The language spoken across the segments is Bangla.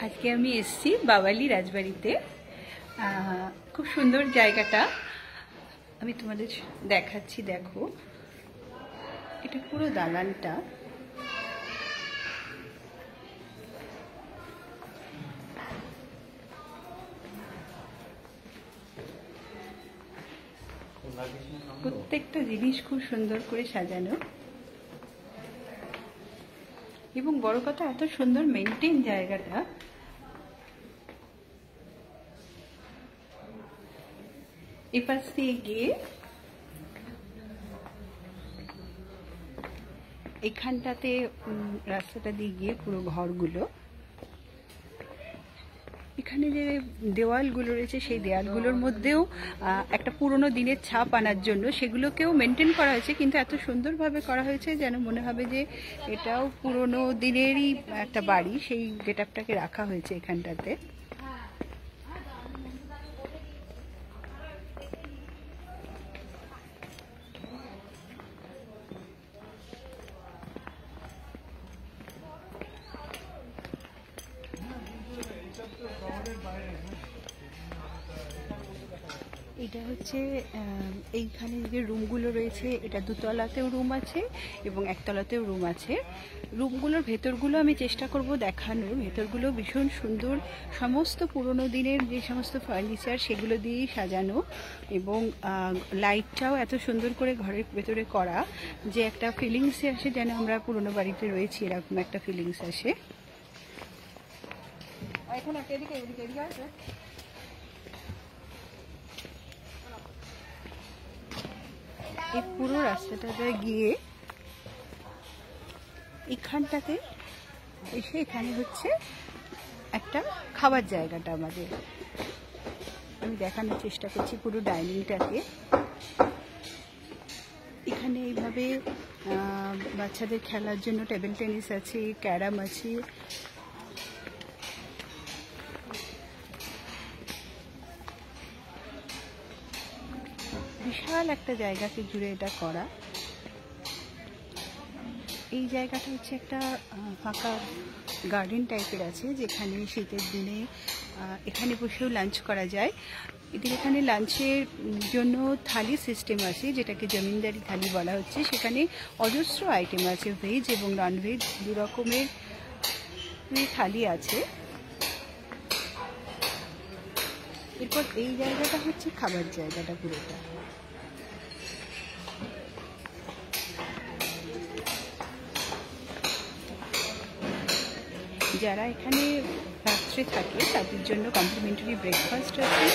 আজকে আমি এসেছি বাওয়ালি রাজবাড়িতে। খুব সুন্দর জায়গাটা, আমি তোমাদের দেখাচ্ছি। দেখো, এটা পুরো দালানটা। প্রত্যেকটা জিনিস খুব সুন্দর করে সাজানো, এবং বড় কথা এত সুন্দর মেনটেন জায়গাটা। এপাশ দিয়ে গিয়ে এখানটাতে রাস্তাটা দিয়ে গিয়ে পুরো ঘরগুলো, এখানে যে দেওয়ালগুলো রয়েছে সেই দেওয়ালগুলোর মধ্যেও একটা পুরনো দিনের ছাপ আনার জন্য সেগুলোকেও মেনটেন করা হয়েছে, কিন্তু এত সুন্দরভাবে করা হয়েছে যেন মনে হবে যে এটাও পুরনো দিনেরই একটা বাড়ি। সেই গেটআপটাকে রাখা হয়েছে এখানটাতে। এটা হচ্ছে এইখানে যে রুমগুলো রয়েছে, এটা দুতলাতেও রুম আছে এবং একতলাতেও রুম আছে। রুমগুলোর ভেতরগুলো আমি চেষ্টা করব দেখানোর। ভেতরগুলো ভীষণ সুন্দর, সমস্ত পুরনো দিনের যে সমস্ত ফার্নিচার সেগুলো দিয়েই সাজানো, এবং লাইটটাও এত সুন্দর করে ঘরের ভেতরে করা যে একটা ফিলিংস আসে যেন আমরা পুরনো বাড়িতে রয়েছি, এরকম একটা ফিলিংস আসে। এখন একটা এদিকে আছে। এই পুরো রাস্তাটাতে গিয়ে এখানটাতে এসে এখানে হচ্ছে একটা খাবার জায়গাটা আমাদের। আমি দেখানোর চেষ্টা করছি পুরো ডাইনিংটাকে। এখানে এইভাবে বাচ্চাদের খেলার জন্য টেবিল টেনিস আছে, ক্যারাম আছে, বিশাল একটা জায়গাকে জুড়ে এটা করা। এই জায়গাটা হচ্ছে একটা ফাঁকা গার্ডেন টাইপের আছে, যেখানে শীতের দিনে এখানে বসেও লাঞ্চ করা যায়। এখানে লাঞ্চের জন্য থালি সিস্টেম আছে, যেটাকে জমিনদারি থালি বলা হচ্ছে। সেখানে অজস্র আইটেম আছে, ভেজ এবং ননভেজ দু রকমের থালি আছে। এরপর এই জায়গাটা হচ্ছে খাবার জায়গাটা পুরোটা। যারা এখানে রাত্রে থাকে তাদের জন্য কমপ্লিমেন্টারি ব্রেকফাস্ট আছে।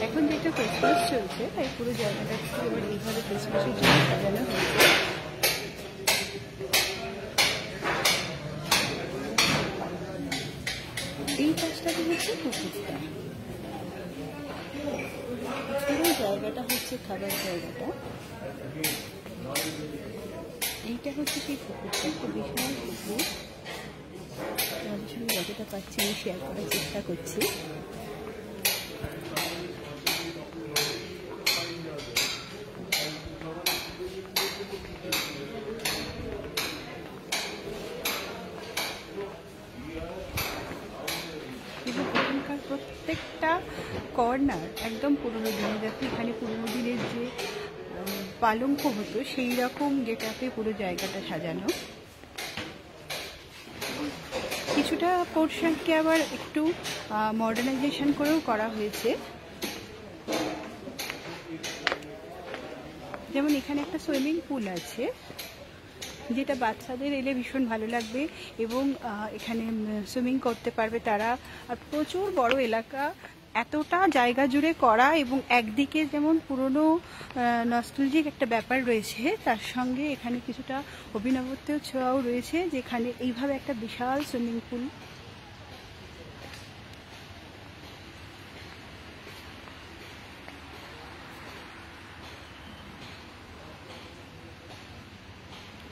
এখন যেটা ক্রিসমাস চলছে তাই পুরো জায়গাটা এবার এইভাবে ক্রিসমাসের জন্য সাজানো হয়েছে। এই কাজটাতে হচ্ছে পুকুরটা, পুরো জায়গাটা হচ্ছে খাবার জায়গাটা। এইটা হচ্ছে সেই পুকুরটা, খুব বিশাল পুকুর। তোমাদের সঙ্গে যতটা পাচ্ছি আমি শেয়ার করার চেষ্টা করছি। এবং এখানকার প্রত্যেকটা কর্নার একদম পুরোনো দিনের। দেখো এখানে পুরোনো দিনের যে পালঙ্ক হতো সেই রকম গেটআপে পুরো জায়গাটা সাজানো। কিছুটা পোর্শনকে আবার একটু মডার্নাইজেশন করেও করা হয়েছে। যেমন এখানে একটা সুইমিং পুল আছে, যেটা বাচ্চাদের এলে ভীষণ ভালো লাগবে, এবং এখানে সুইমিং করতে পারবে তারা। আর প্রচুর বড় এলাকা, এতটা জায়গা জুড়ে করা, এবং একদিকে যেমন পুরনো নস্টালজিক একটা ব্যাপার রয়েছে, তার সঙ্গে এখানে কিছুটা অভিনবত্বের ছোঁয়াও রয়েছে, যেখানে এইভাবে একটা বিশাল সুইমিং পুল।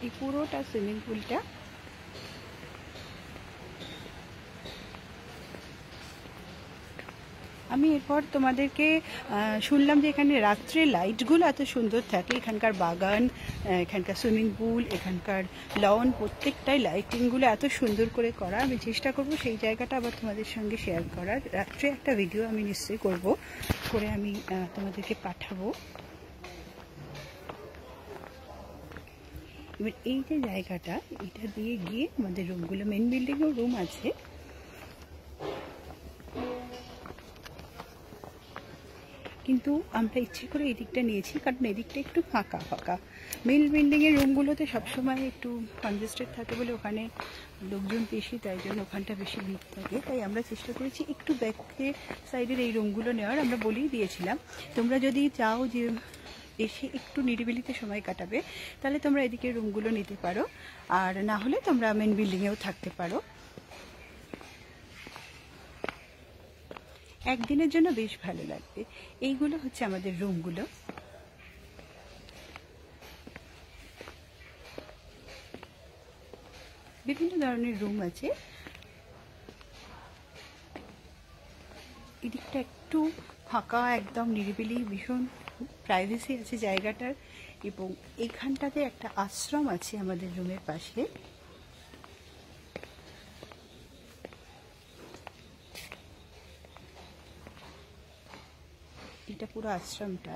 এই পুরোটা সুইমিং পুলটা আমি এরপর তোমাদেরকে শুনলাম যে এখানে রাত্রে লাইটগুলো এত সুন্দর থাকে, এখানকার বাগান, এখানকার সুইমিং পুল, এখানকার লন, প্রত্যেকটাই লাইটিংগুলো এত সুন্দর করে করা। আমি চেষ্টা করব সেই জায়গাটা আবার তোমাদের সঙ্গে শেয়ার করার। রাত্রে একটা ভিডিও আমি নিশ্চয়ই করে আমি তোমাদেরকে পাঠাবো। এবার এই যে জায়গাটা, এটা দিয়ে গিয়ে আমাদের রুমগুলো, মেন বিল্ডিংয়েও রুম আছে, কিন্তু আমরা ইচ্ছে করে এই দিকটা নিয়েছি কারণ এদিকটা একটু ফাঁকা ফাঁকা। মেন বিল্ডিংয়ের রুমগুলোতে সবসময় একটু কনজেস্টেড থাকে বলে ওখানে লোকজন বেশি, তাই জন্য ওখানটা বেশি ভিড় থাকে। তাই আমরা চেষ্টা করেছি একটু ব্যাকে সাইডের এই রুমগুলো নেওয়ার। আমরা বলেই দিয়েছিলাম তোমরা যদি চাও যে এসে একটু নিরিবিলিতে সময় কাটাবে তাহলে তোমরা এদিকে রুমগুলো নিতে পারো, আর না হলে তোমরা মেন বিল্ডিংয়েও থাকতে পারো। একদিনের জন্য বেশ ভালো লাগবে। এইগুলো হচ্ছে আমাদের রুমগুলো। বিভিন্ন ধরনের রুম আছে। এদিকটা একটু ফাঁকা, একদম নিরিবিলি, ভীষণ প্রাইভেসি আছে জায়গাটার। এবং এইখানটাতে একটা আশ্রম আছে আমাদের রুমের পাশে। এটা পুরো আশ্রমটা।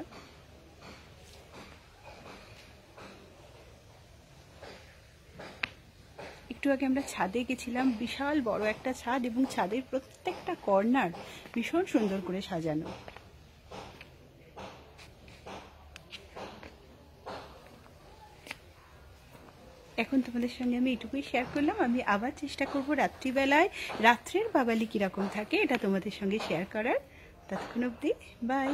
একটু আগে আমরা ছাদে গেছিলাম, বিশাল বড় একটা ছাদ এবং ছাদের প্রত্যেকটা কর্নার ভীষণ সুন্দর করে সাজানো। এখন তোমাদের সঙ্গে আমি এটুকুই শেয়ার করলাম। আমি আবার চেষ্টা করব রাত্রিবেলায় রাত্রের বাবালি কীরকম থাকে এটা তোমাদের সঙ্গে শেয়ার করার। ততক্ষণ অবধি বাই।